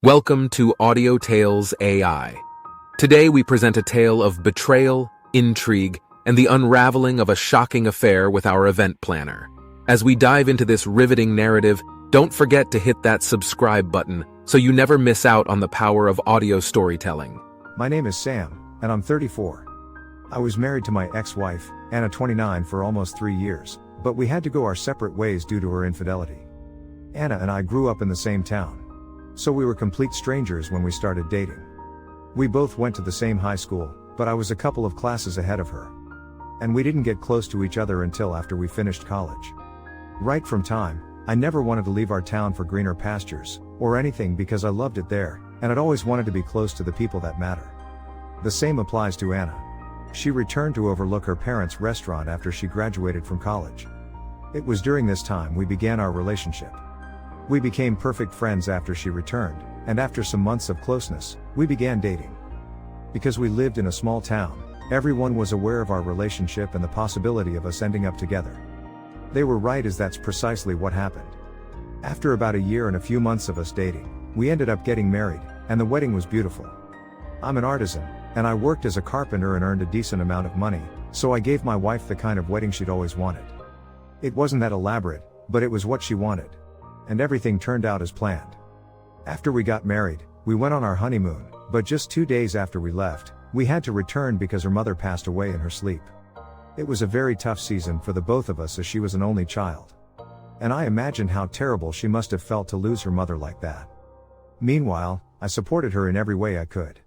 Welcome to Audio Tales AI. Today we present a tale of betrayal, intrigue, and the unraveling of a shocking affair with our event planner. As we dive into this riveting narrative, don't forget to hit that subscribe button so you never miss out on the power of audio storytelling. My name is Sam, and I'm 34. I was married to my ex-wife, Anna 29, for almost 3 years, but we had to go our separate ways due to her infidelity. Anna and I grew up in the same town, so we were complete strangers when we started dating. We both went to the same high school, but I was a couple of classes ahead of her. And we didn't get close to each other until after we finished college. Right from time, I never wanted to leave our town for greener pastures, or anything because I loved it there, and I'd always wanted to be close to the people that matter. The same applies to Anna. She returned to overlook her parents' restaurant after she graduated from college. It was during this time we began our relationship. We became perfect friends after she returned, and after some months of closeness, we began dating. Because we lived in a small town, everyone was aware of our relationship and the possibility of us ending up together. They were right, as that's precisely what happened. After about a year and a few months of us dating, we ended up getting married, and the wedding was beautiful. I'm an artisan, and I worked as a carpenter and earned a decent amount of money, so I gave my wife the kind of wedding she'd always wanted. It wasn't that elaborate, but it was what she wanted. And everything turned out as planned. After we got married, we went on our honeymoon, but just 2 days after we left, we had to return because her mother passed away in her sleep. It was a very tough season for the both of us, as she was an only child. And I imagined how terrible she must have felt to lose her mother like that. Meanwhile, I supported her in every way I could.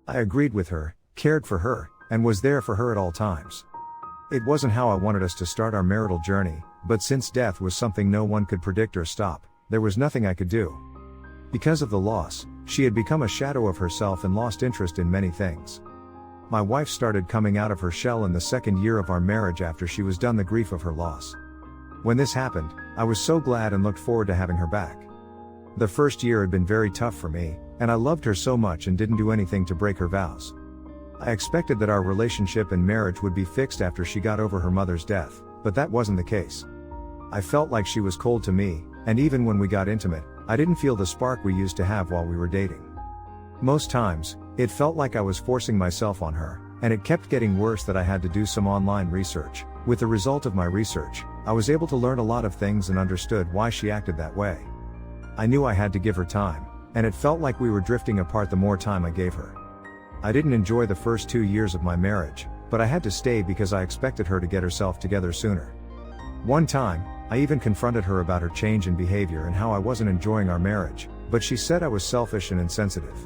I agreed with her, cared for her, and was there for her at all times. It wasn't how I wanted us to start our marital journey, but since death was something no one could predict or stop, there was nothing I could do. Because of the loss, she had become a shadow of herself and lost interest in many things. My wife started coming out of her shell in the second year of our marriage after she was done the grief of her loss. When this happened, I was so glad and looked forward to having her back. The first year had been very tough for me, and I loved her so much and didn't do anything to break her vows. I expected that our relationship and marriage would be fixed after she got over her mother's death, but that wasn't the case. I felt like she was cold to me, and even when we got intimate, I didn't feel the spark we used to have while we were dating. Most times, it felt like I was forcing myself on her, and it kept getting worse that I had to do some online research. With the result of my research, I was able to learn a lot of things and understood why she acted that way. I knew I had to give her time, and it felt like we were drifting apart the more time I gave her. I didn't enjoy the first 2 years of my marriage, but I had to stay because I expected her to get herself together sooner. One time, I even confronted her about her change in behavior and how I wasn't enjoying our marriage, but she said I was selfish and insensitive.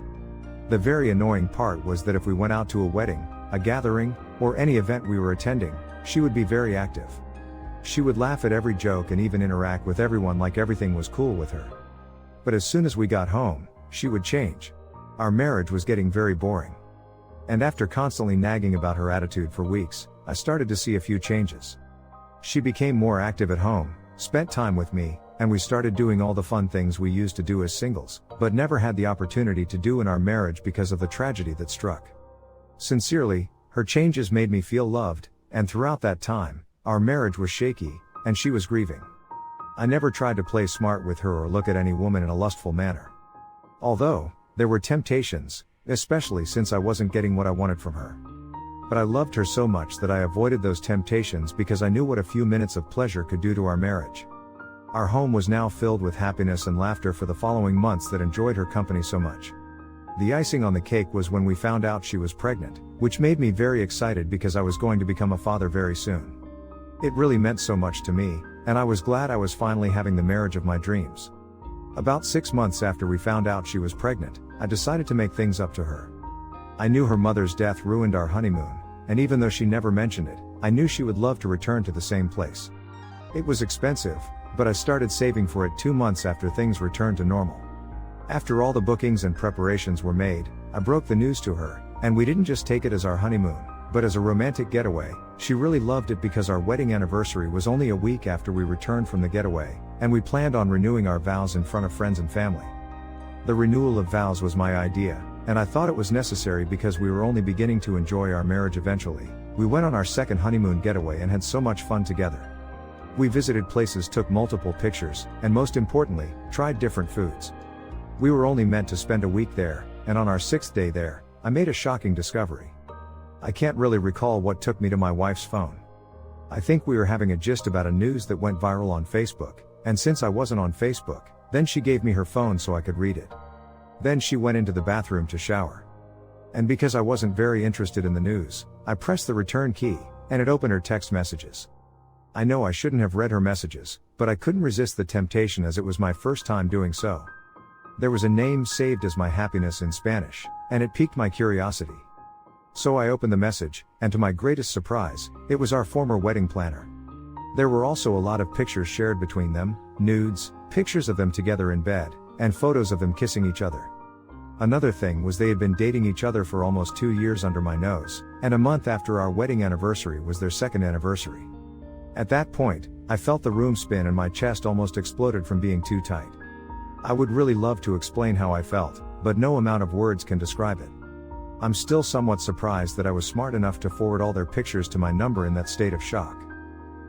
The very annoying part was that if we went out to a wedding, a gathering, or any event we were attending, she would be very active. She would laugh at every joke and even interact with everyone like everything was cool with her. But as soon as we got home, she would change. Our marriage was getting very boring. And after constantly nagging about her attitude for weeks, I started to see a few changes. She became more active at home, spent time with me, and we started doing all the fun things we used to do as singles, but never had the opportunity to do in our marriage because of the tragedy that struck. Sincerely, her changes made me feel loved, and throughout that time, our marriage was shaky, and she was grieving. I never tried to play smart with her or look at any woman in a lustful manner. Although, there were temptations, especially since I wasn't getting what I wanted from her. But I loved her so much that I avoided those temptations because I knew what a few minutes of pleasure could do to our marriage. Our home was now filled with happiness and laughter for the following months that enjoyed her company so much. The icing on the cake was when we found out she was pregnant, which made me very excited because I was going to become a father very soon. It really meant so much to me, and I was glad I was finally having the marriage of my dreams. About 6 months after we found out she was pregnant, I decided to make things up to her. I knew her mother's death ruined our honeymoon, and even though she never mentioned it, I knew she would love to return to the same place. It was expensive, but I started saving for it 2 months after things returned to normal. After all the bookings and preparations were made, I broke the news to her, and we didn't just take it as our honeymoon, but as a romantic getaway. She really loved it because our wedding anniversary was only a week after we returned from the getaway, and we planned on renewing our vows in front of friends and family. The renewal of vows was my idea, and I thought it was necessary because we were only beginning to enjoy our marriage eventually. We went on our second honeymoon getaway and had so much fun together. We visited places, took multiple pictures, and most importantly, tried different foods. We were only meant to spend a week there, and on our 6th day there, I made a shocking discovery. I can't really recall what took me to my wife's phone. I think we were having a gist about a news that went viral on Facebook, and since I wasn't on Facebook, then she gave me her phone so I could read it. Then she went into the bathroom to shower. And because I wasn't very interested in the news, I pressed the return key, and it opened her text messages. I know I shouldn't have read her messages, but I couldn't resist the temptation as it was my first time doing so. There was a name saved as my happiness in Spanish, and it piqued my curiosity. So I opened the message, and to my greatest surprise, it was our former wedding planner. There were also a lot of pictures shared between them, nudes, pictures of them together in bed, and photos of them kissing each other. Another thing was they had been dating each other for almost 2 years under my nose, and a month after our wedding anniversary was their 2nd anniversary. At that point, I felt the room spin and my chest almost exploded from being too tight. I would really love to explain how I felt, but no amount of words can describe it. I'm still somewhat surprised that I was smart enough to forward all their pictures to my number in that state of shock.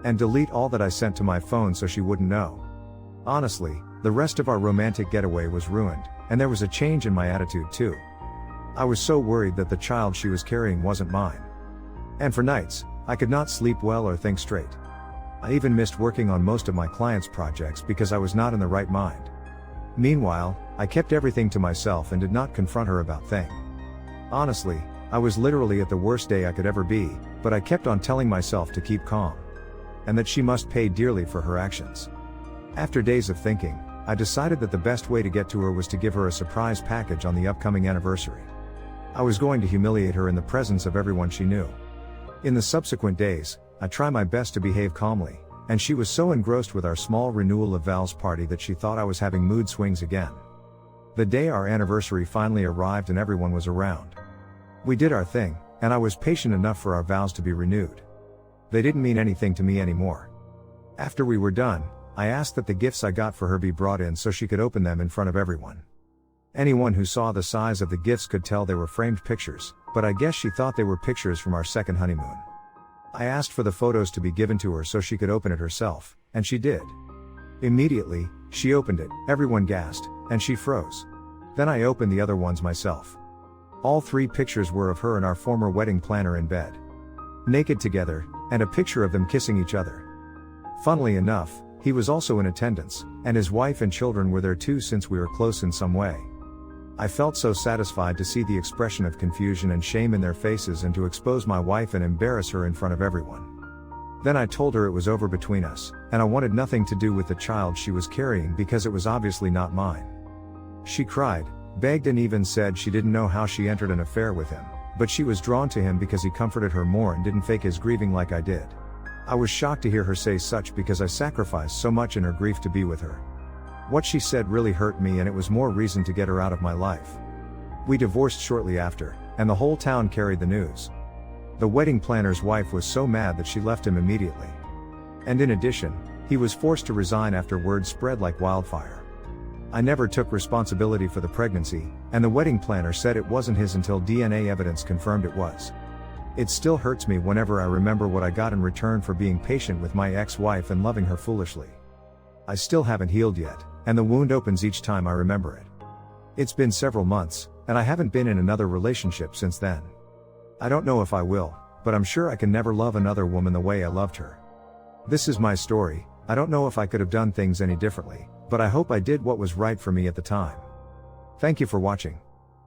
And delete all that I sent to my phone so she wouldn't know. Honestly, the rest of our romantic getaway was ruined, and there was a change in my attitude too. I was so worried that the child she was carrying wasn't mine. And for nights, I could not sleep well or think straight. I even missed working on most of my clients' projects because I was not in the right mind. Meanwhile, I kept everything to myself and did not confront her about things. Honestly, I was literally at the worst day I could ever be, but I kept on telling myself to keep calm. And that she must pay dearly for her actions. After days of thinking, I decided that the best way to get to her was to give her a surprise package on the upcoming anniversary. I was going to humiliate her in the presence of everyone she knew. In the subsequent days, I tried my best to behave calmly, and she was so engrossed with our small renewal of vows party that she thought I was having mood swings again. The day our anniversary finally arrived and everyone was around. We did our thing, and I was patient enough for our vows to be renewed. They didn't mean anything to me anymore. After we were done, I asked that the gifts I got for her be brought in so she could open them in front of everyone. Anyone who saw the size of the gifts could tell they were framed pictures, but I guess she thought they were pictures from our 2nd honeymoon. I asked for the photos to be given to her so she could open it herself, and she did. Immediately, she opened it, everyone gasped, and she froze. Then I opened the other ones myself. All 3 pictures were of her and our former wedding planner in bed. Naked together, and a picture of them kissing each other. Funnily enough, he was also in attendance, and his wife and children were there too since we were close in some way. I felt so satisfied to see the expression of confusion and shame in their faces and to expose my wife and embarrass her in front of everyone. Then I told her it was over between us, and I wanted nothing to do with the child she was carrying because it was obviously not mine. She cried, begged and even said she didn't know how she entered an affair with him, but she was drawn to him because he comforted her more and didn't fake his grieving like I did. I was shocked to hear her say such because I sacrificed so much in her grief to be with her. What she said really hurt me and it was more reason to get her out of my life. We divorced shortly after, and the whole town carried the news. The wedding planner's wife was so mad that she left him immediately. And in addition, he was forced to resign after word spread like wildfire. I never took responsibility for the pregnancy, and the wedding planner said it wasn't his until DNA evidence confirmed it was. It still hurts me whenever I remember what I got in return for being patient with my ex-wife and loving her foolishly. I still haven't healed yet, and the wound opens each time I remember it. It's been several months, and I haven't been in another relationship since then. I don't know if I will, but I'm sure I can never love another woman the way I loved her. This is my story. I don't know if I could have done things any differently, but I hope I did what was right for me at the time. Thank you for watching.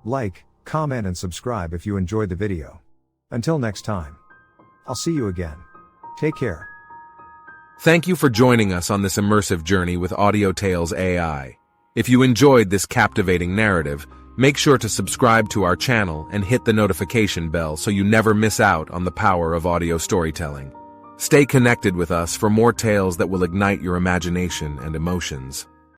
Like, comment and subscribe if you enjoyed the video. Until next time. I'll see you again. Take care. Thank you for joining us on this immersive journey with Audio Tales AI. If you enjoyed this captivating narrative, make sure to subscribe to our channel and hit the notification bell so you never miss out on the power of audio storytelling. Stay connected with us for more tales that will ignite your imagination and emotions.